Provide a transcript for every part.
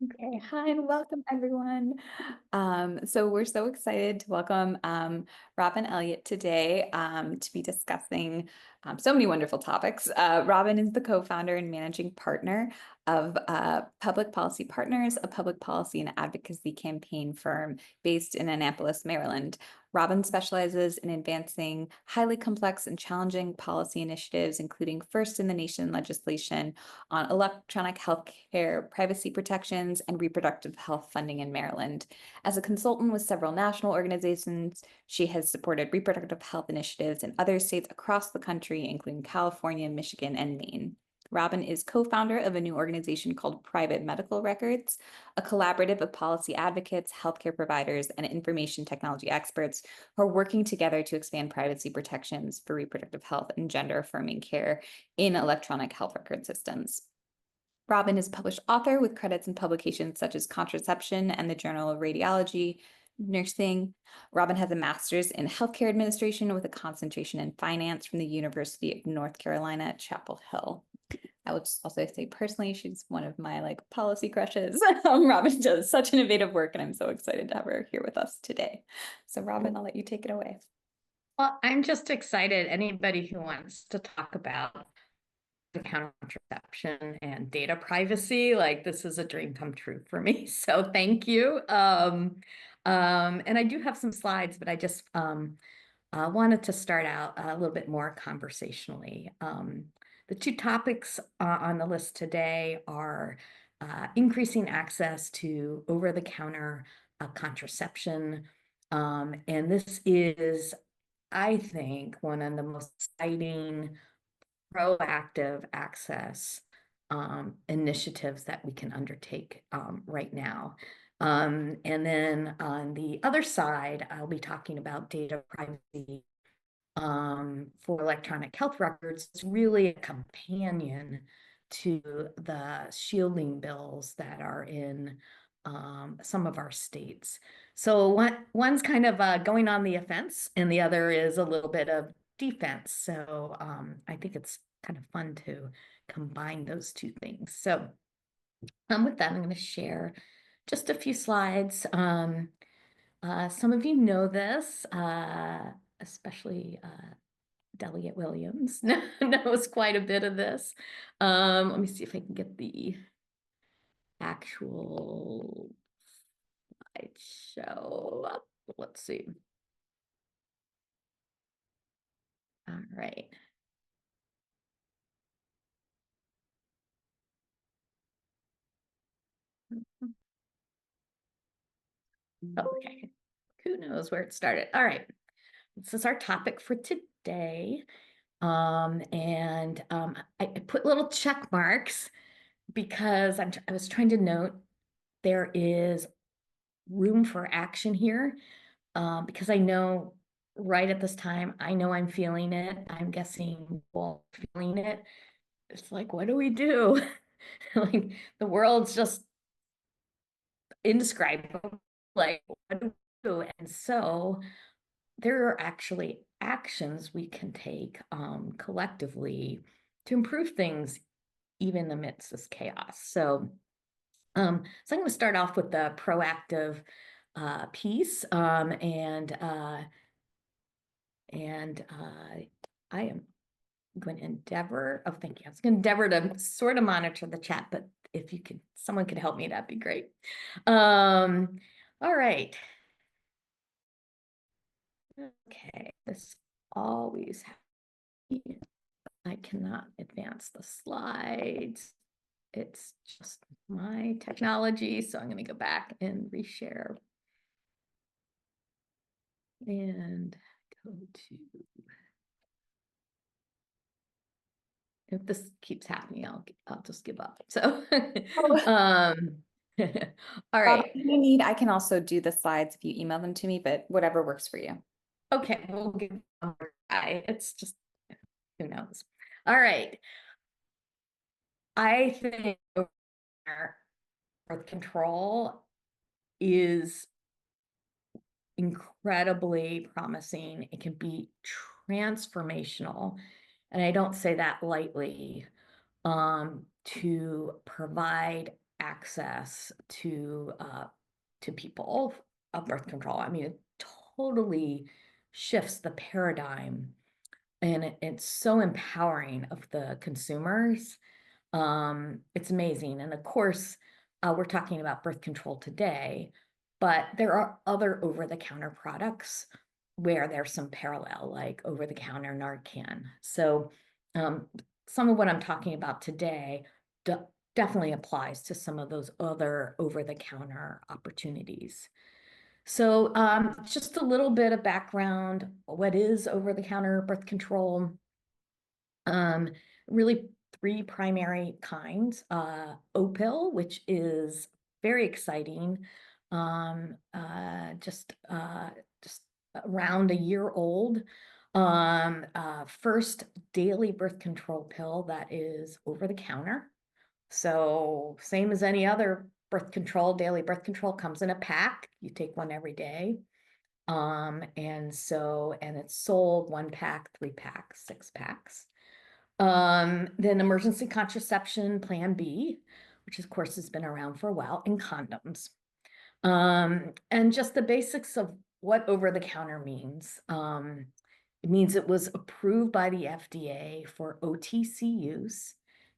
Okay, hi and welcome everyone. So we're so excited to welcome Robyn Elliott today to be discussing so many wonderful topics. Robyn is the co-founder and managing partner of Public Policy Partners, a public policy and advocacy campaign firm based in Annapolis, Maryland. Robyn specializes in advancing highly complex and challenging policy initiatives, including first in the nation legislation on electronic healthcare privacy protections and reproductive health funding in Maryland. As a consultant with several national organizations, she has supported reproductive health initiatives in other states across the country, including California, Michigan, and Maine. Robyn is co-founder of a new organization called Private Medical Records, a collaborative of policy advocates, healthcare providers, and information technology experts who are working together to expand privacy protections for reproductive health and gender-affirming care in electronic health record systems. Robyn is a published author with credits in publications such as Contraception and the Journal of Radiology Nursing. Robyn has a master's in healthcare administration with a concentration in finance from the University of North Carolina at Chapel Hill. I would also say personally, she's one of my policy crushes. Robyn does such innovative work, and I'm so excited to have her here with us today. So Robyn, I'll let you take it away. Well, I'm just excited. Anybody who wants to talk about the contraception and data privacy, this is a dream come true for me. So thank you. And I do have some slides, but I just wanted to start out a little bit more conversationally. The two topics on the list today are increasing access to over-the-counter contraception. And this is, I think, one of the most exciting proactive access initiatives that we can undertake right now. And then on the other side, I'll be talking about data privacy for electronic health records. It's really a companion to the shielding bills that are in some of our states. So one's kind of going on the offense, and the other is a little bit of defense. So I think it's kind of fun to combine those two things. So with that, I'm going to share just a few slides. Some of you know this, especially Delegate Williams knows quite a bit of this. Let me see if I can get the actual slideshow up. Let's see. All right. Okay. Who knows where it started? All right. This is our topic for today. I put little check marks because I was trying to note there is room for action here, because I know right at this time, I know I'm feeling it. I'm guessing people feeling it. It's like, what do we do? Like the world's just indescribable. Like, what do we do? And so there are actually actions we can take collectively to improve things even amidst this chaos. So I'm going to start off with the proactive piece, and I am going to endeavor. Oh, thank you. I was going to endeavor to sort of monitor the chat, but if you could, someone could help me, that'd be great. All right. Okay, this always happens. I cannot advance the slides. It's just my technology. So I'm going to go back and reshare and go to, if this keeps happening, I'll just give up. So, all right. If you need, I can also do the slides if you email them to me, but whatever works for you. Okay, we'll give it's just, who knows. All right. I think birth control is incredibly promising. It can be transformational, and I don't say that lightly, to provide access to people of birth control. I mean, it totally shifts the paradigm, and it's so empowering of the consumers. It's amazing. And of course, we're talking about birth control today, but there are other over-the-counter products where there's some parallel, like over-the-counter Narcan. So some of what I'm talking about today definitely applies to some of those other over-the-counter opportunities. So just a little bit of background, what is over-the-counter birth control? Really three primary kinds. O-pill, which is very exciting, just around a year old. First daily birth control pill that is over the counter. So same as any other birth control, daily birth control comes in a pack. You take one every day. And it's sold 1 pack, 3 packs, 6 packs. Then emergency contraception, Plan B, which of course has been around for a while, and condoms. And just the basics of what over-the-counter means. It means it was approved by the FDA for OTC use,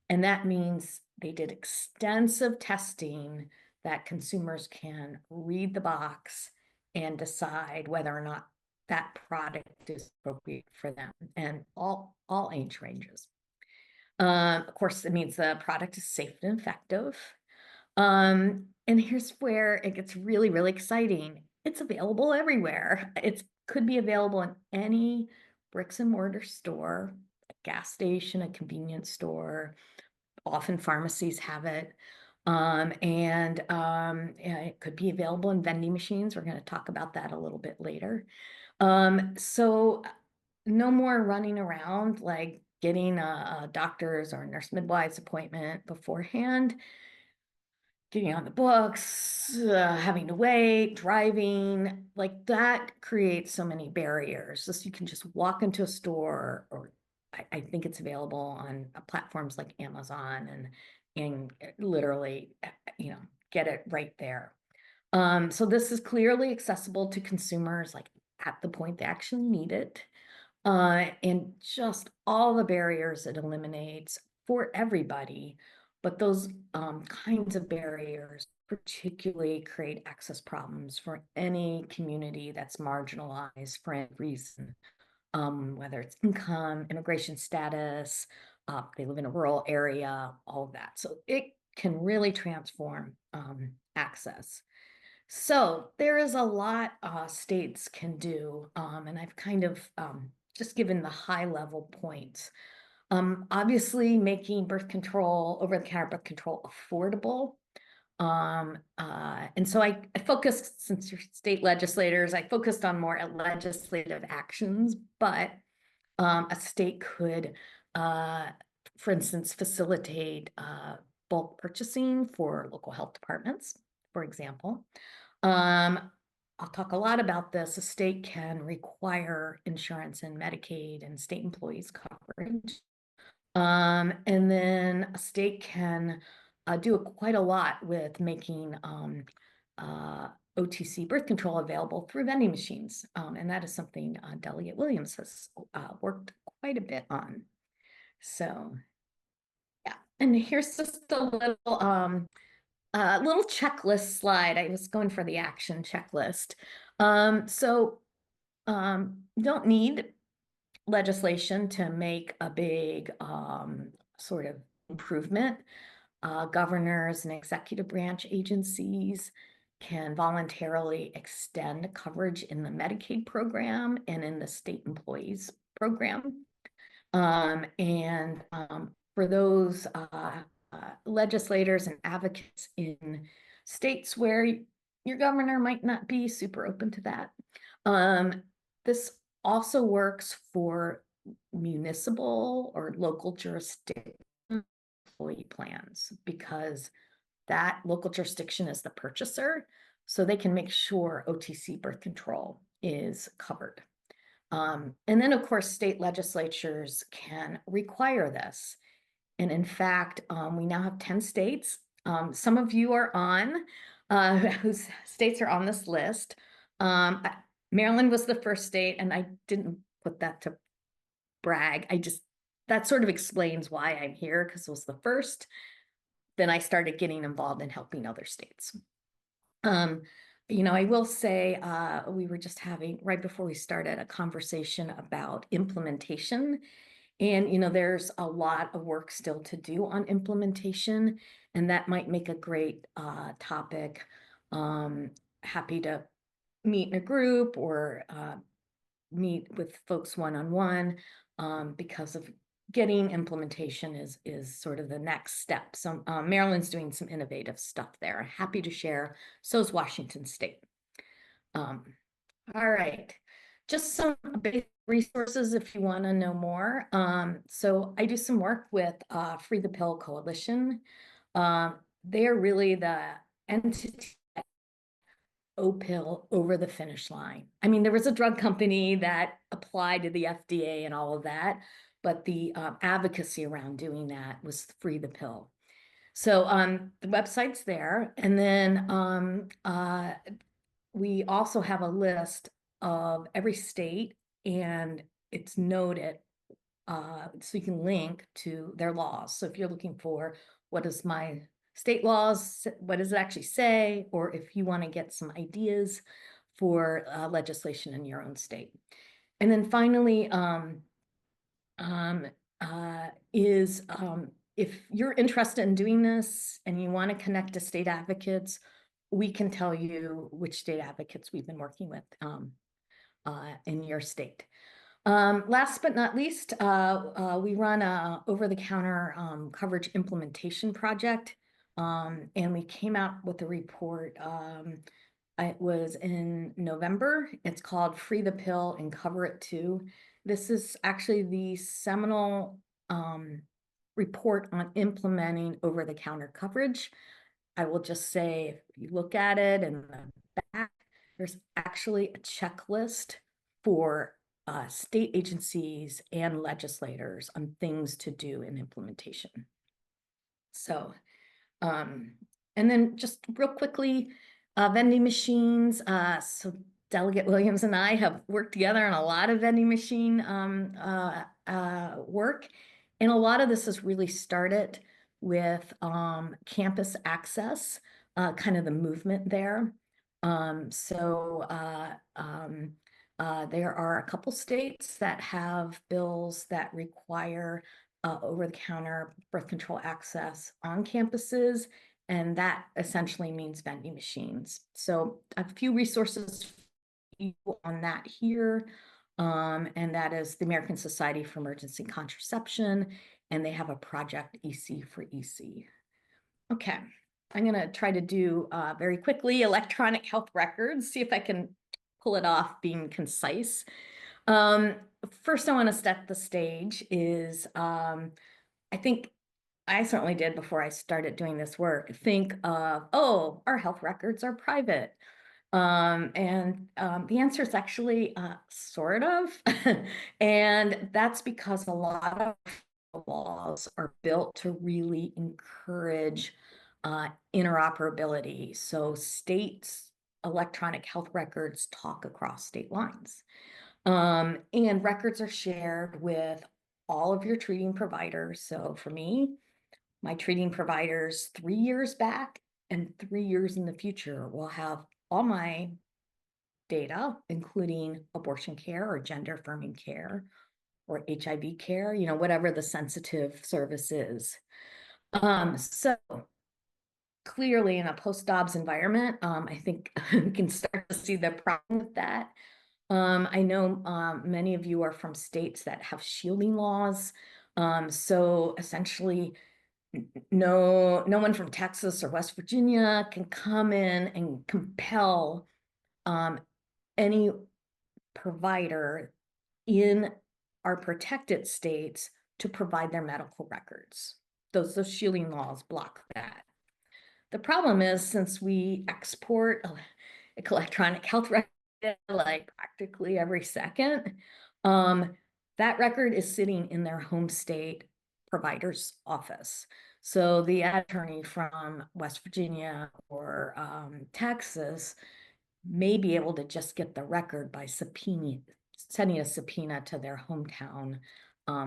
and that means they did extensive testing that consumers can read the box and decide whether or not that product is appropriate for them, and all age ranges. Of course, it means the product is safe and effective. And here's where it gets really, really exciting. It's available everywhere. It could be available in any bricks and mortar store, a gas station, a convenience store. Often pharmacies have it. It could be available in vending machines. We're going to talk about that a little bit later. So no more running around like getting a doctor's or nurse midwives appointment beforehand, getting on the books, having to wait, driving, like that creates so many barriers. Just you can just walk into a store, or I think it's available on platforms like Amazon, and literally, get it right there. So this is clearly accessible to consumers, like at the point they actually need it. And just all the barriers it eliminates for everybody. But those kinds of barriers particularly create access problems for any community that's marginalized for any reason, whether it's income, immigration status, they live in a rural area, all of that. So it can really transform access. So there is a lot states can do, and I've kind of just given the high level points. Obviously, making birth control, over-the-counter birth control, affordable. And so I focused, since you're state legislators, I focused on more legislative actions, but a state could, for instance, facilitate bulk purchasing for local health departments, for example. I'll talk a lot about this. A state can require insurance and Medicaid and state employees coverage. And then a state can do quite a lot with making OTC birth control available through vending machines. And that is something Delegate Williams has worked quite a bit on. So, yeah. And here's just a little checklist slide. I was going for the action checklist. Don't need legislation to make a big sort of improvement. Governors and executive branch agencies can voluntarily extend coverage in the Medicaid program and in the state employees program. For those legislators and advocates in states where your governor might not be super open to that, this also works for municipal or local jurisdiction employee plans, because that local jurisdiction is the purchaser, so they can make sure OTC birth control is covered. And then, of course, state legislatures can require this. And in fact, we now have 10 states Some of you are on, whose states are on this list. Maryland was the first state, and I didn't put that to brag. That sort of explains why I'm here, because it was the first. Then I started getting involved in helping other states. I will say we were just having, right before we started, a conversation about implementation. And, there's a lot of work still to do on implementation, and that might make a great topic. Happy to meet in a group or meet with folks one-on-one, because of getting implementation is sort of the next step. So Maryland's doing some innovative stuff there. Happy to share. So is Washington State. All right. Just some basic resources if you want to know more. So I do some work with Free the Pill Coalition. They are really the entity pill over the finish line. I mean, there was a drug company that applied to the FDA and all of that, but the advocacy around doing that was Free the Pill. So the website's there. And then we also have a list of every state, and it's noted so you can link to their laws. So if you're looking for what is my state laws, what does it actually say, or if you want to get some ideas for legislation in your own state. And then finally, if you're interested in doing this and you want to connect to state advocates, we can tell you which state advocates we've been working with in your state. Last but not least, we run a over-the-counter coverage implementation project, and we came out with a report. It was in November. It's called Free the Pill and Cover It Too. This is actually the seminal report on implementing over-the-counter coverage. I will just say, if you look at it in the back, there's actually a checklist for state agencies and legislators on things to do in implementation. So, and then just real quickly, vending machines. So Delegate Williams and I have worked together on a lot of vending machine work. And a lot of this has really started with campus access, kind of the movement there. There are a couple states that have bills that require over-the-counter birth control access on campuses, and that essentially means vending machines. So a few resources on that here, and that is the American Society for Emergency Contraception, and they have a project EC for EC. Okay, I'm gonna try to do very quickly electronic health records, see if I can pull it off being concise. First, I want to set the stage is, I think I certainly did before I started doing this work, think of, oh, our health records are private. The answer is actually sort of, and that's because a lot of laws are built to really encourage interoperability. So states' electronic health records talk across state lines. And records are shared with all of your treating providers. So for me, my treating providers 3 years back and 3 years in the future will have all my data, including abortion care or gender affirming care or HIV care, whatever the sensitive service is. So clearly in a post-Dobbs environment, I think we can start to see the problem with that. I know many of you are from states that have shielding laws. So essentially, no one from Texas or West Virginia can come in and compel any provider in our protected states to provide their medical records. Those shielding laws block that. The problem is, since we export electronic health records like practically every second, that record is sitting in their home state provider's office. So the attorney from West Virginia or Texas may be able to just get the record by sending a subpoena to their hometown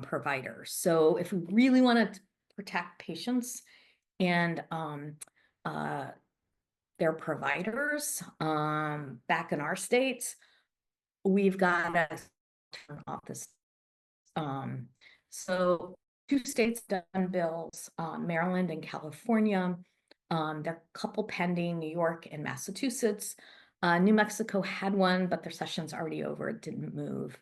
provider. So if we really want to protect patients and their providers back in our states, we've got to turn off this. So 2 states done bills, Maryland and California. There are a couple pending, New York and Massachusetts. New Mexico had one, but their session's already over. It didn't move.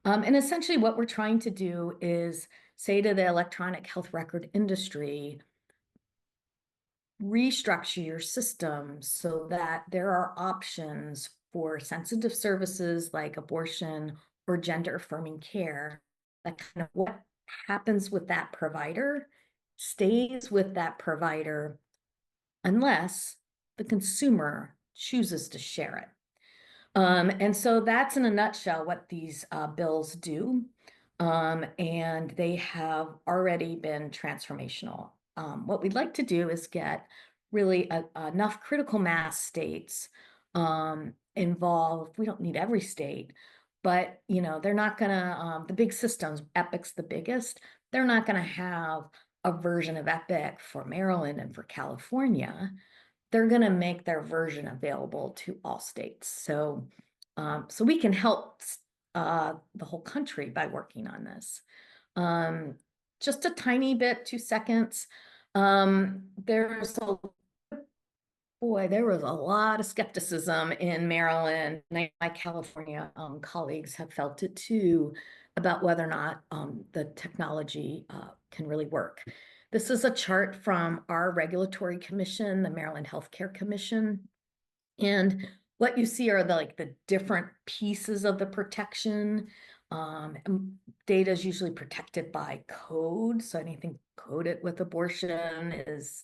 And essentially what we're trying to do is say to the electronic health record industry, restructure your system so that there are options for sensitive services like abortion or gender affirming care. That kind of what happens with that provider stays with that provider unless the consumer chooses to share it. And so that's in a nutshell what these bills do. And they have already been transformational. What we'd like to do is get really enough critical mass states involved. We don't need every state, but they're not gonna, the big systems, Epic's the biggest, they're not gonna have a version of Epic for Maryland and for California. They're going to make their version available to all states. So, so we can help the whole country by working on this. Just a tiny bit, 2 seconds. There was a lot of skepticism in Maryland. My California colleagues have felt it too, about whether or not the technology can really work. This is a chart from our regulatory commission, the Maryland Healthcare Commission. And what you see are the different pieces of the protection. Data is usually protected by code. So anything coded with abortion is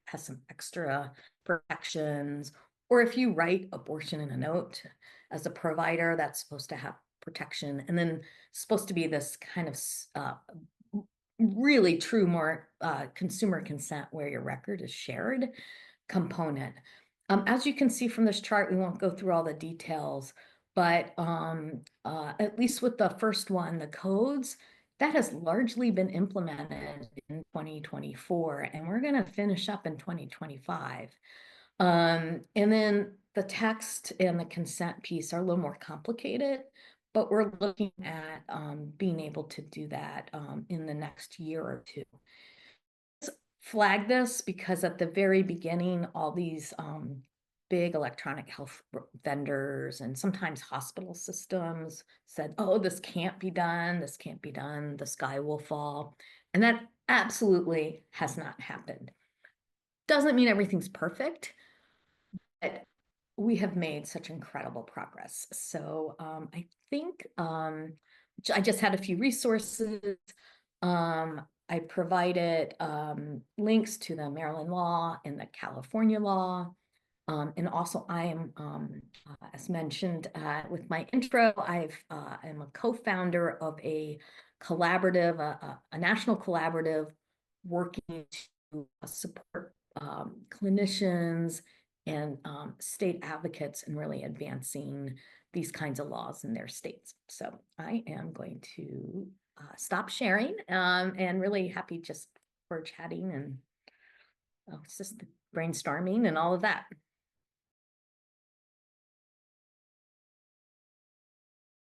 has some extra protections. Or if you write abortion in a note as a provider, that's supposed to have protection. And then supposed to be this kind of really true, more consumer consent where your record is shared component. As you can see from this chart, we won't go through all the details, but at least with the first one, the codes, that has largely been implemented in 2024, and we're going to finish up in 2025. And then the text and the consent piece are a little more complicated, but we're looking at being able to do that in the next year or two. Let's flag this because at the very beginning, all these big electronic health vendors and sometimes hospital systems said, oh, this can't be done, this can't be done, the sky will fall. And that absolutely has not happened. Doesn't mean everything's perfect, but we have made such incredible progress. So I think I just had a few resources. I provided links to the Maryland law and the California law. And also I am, as mentioned with my intro, I am a co-founder of a collaborative, a national collaborative working to support clinicians and state advocates in really advancing these kinds of laws in their states. So I am going to stop sharing and really happy just for chatting and it's just brainstorming and all of that.